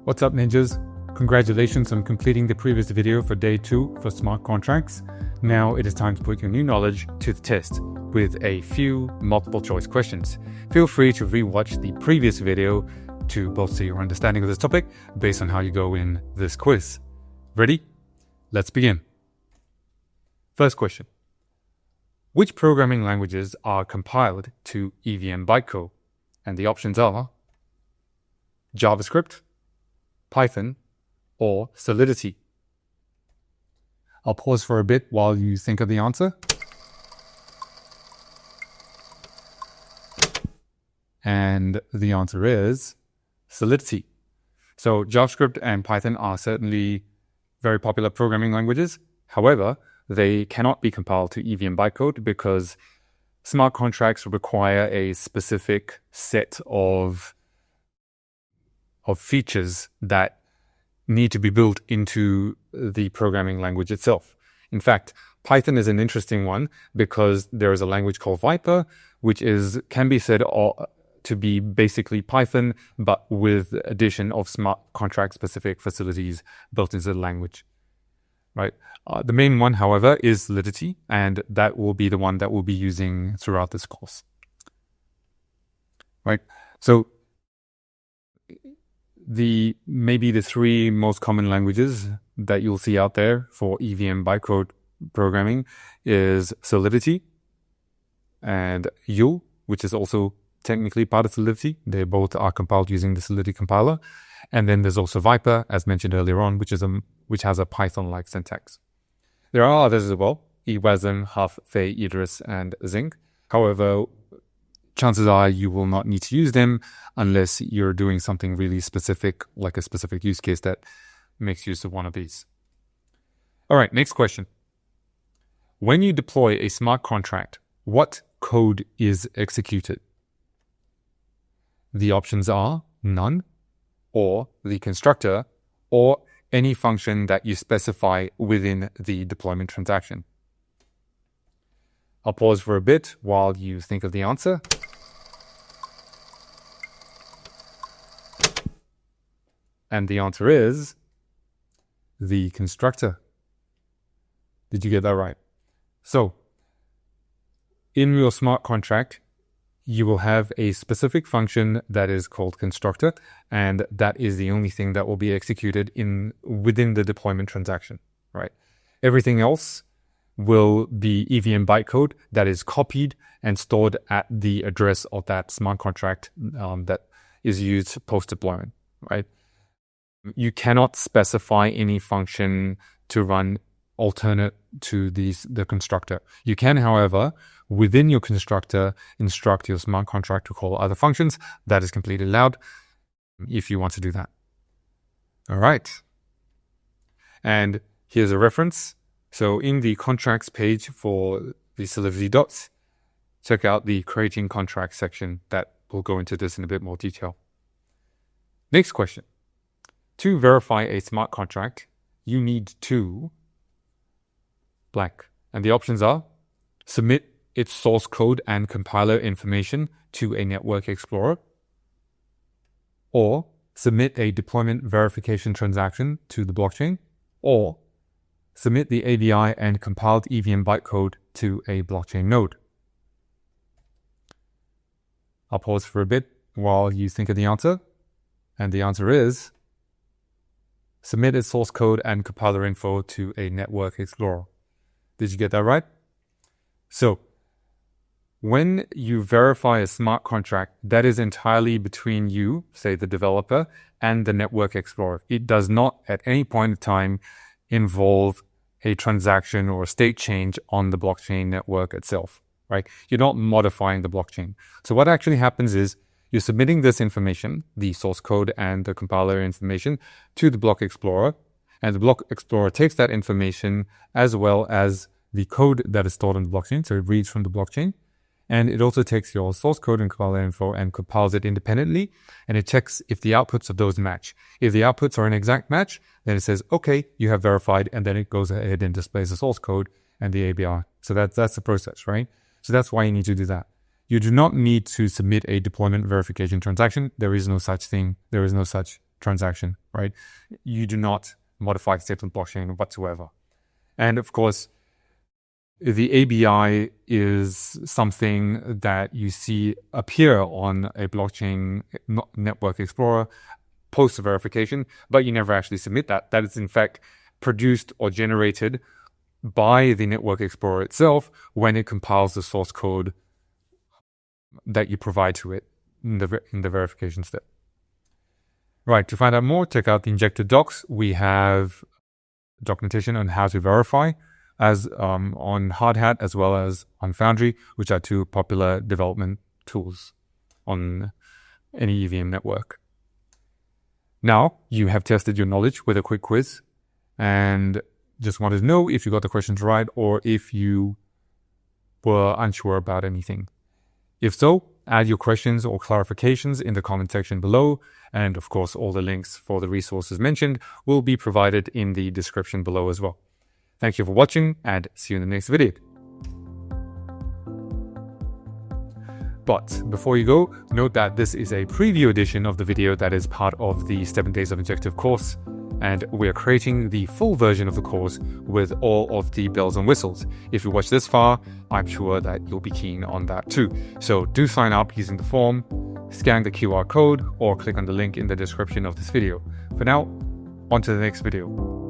What's up, ninjas? Congratulations on completing the previous video for day 2 for smart contracts. Now it is time to put your new knowledge to the test with a few multiple choice questions. Feel free to rewatch the previous video to bolster your understanding of this topic based on how you go in this quiz. Ready? Let's begin. First question. Which programming languages are compiled to EVM bytecode? And the options are JavaScript, Python, or Solidity. I'll pause for a bit while you think of the answer. And the answer is Solidity. So JavaScript and Python are certainly very popular programming languages. However, they cannot be compiled to EVM bytecode because smart contracts require a specific set of features that need to be built into the programming language itself. In fact, Python is an interesting one because there is a language called Viper, which can be said to be basically Python, but with addition of smart contract specific facilities built into the language. Right. The main one, however, is Solidity, and that will be the one that we'll be using throughout this course. Right. So maybe the three most common languages that you'll see out there for EVM bytecode programming is Solidity and Yule, which is also technically part of Solidity. They both are compiled using the Solidity compiler. And then there's also Viper, as mentioned earlier on, which has a Python-like syntax. There are others as well: EWASM, Huff, Fey, Idris, and Zinc. However, chances are you will not need to use them unless you're doing something really specific, like a specific use case that makes use of one of these. All right, next question. When you deploy a smart contract, what code is executed? The options are none, or the constructor, or any function that you specify within the deployment transaction. I'll pause for a bit while you think of the answer. And the answer is the constructor. Did you get that right? So, in your smart contract, you will have a specific function that is called constructor, and that is the only thing that will be executed within the deployment transaction, right? Everything else will be EVM bytecode that is copied and stored at the address of that smart contract that is used post-deployment, right? You cannot specify any function to run alternate to the constructor. You can, however, within your constructor, instruct your smart contract to call other functions. That is completely allowed if you want to do that. All right. And here's a reference. So in the contracts page for the Solidity docs, check out the creating contracts section that will go into this in a bit more detail. Next question. To verify a smart contract, you need to blank. And the options are submit its source code and compiler information to a network explorer, or submit a deployment verification transaction to the blockchain, or submit the ADI and compiled EVM bytecode to a blockchain node. I'll pause for a bit while you think of the answer. And the answer is submit its source code and compiler info to a network explorer. Did you get that right? So, when you verify a smart contract, that is entirely between you, say the developer, and the network explorer. It does not at any point in time involve a transaction or a state change on the blockchain network itself, right? You're not modifying the blockchain. So what actually happens is you're submitting this information, the source code and the compiler information, to the block explorer, and the block explorer takes that information as well as the code that is stored on the blockchain. So it reads from the blockchain, and it also takes your source code and compiler info and compiles it independently, and it checks if the outputs of those match. If the outputs are an exact match, then it says, okay, you have verified, and then it goes ahead and displays the source code and the ABI. So that's the process, right? So that's why you need to do that. You do not need to submit a deployment verification transaction. There is no such thing. There is no such transaction, right? You do not modify the state of the blockchain whatsoever. And of course, the ABI is something that you see appear on a blockchain network explorer post verification, but you never actually submit that. That is in fact produced or generated by the network explorer itself when it compiles the source code that you provide to it in the verification step. Right, to find out more, check out the Injective docs. We have documentation on how to verify as on Hardhat as well as on Foundry, which are two popular development tools on any EVM network. Now, you have tested your knowledge with a quick quiz and just wanted to know if you got the questions right or if you were unsure about anything. If so, add your questions or clarifications in the comment section below. And of course, all the links for the resources mentioned will be provided in the description below as well. Thank you for watching and see you in the next video. But before you go, note that this is a preview edition of the video that is part of the 7 Days of Injective course, and we're creating the full version of the course with all of the bells and whistles. If you watch this far, I'm sure that you'll be keen on that too. So do sign up using the form, scan the QR code, or click on the link in the description of this video. For now, on to the next video.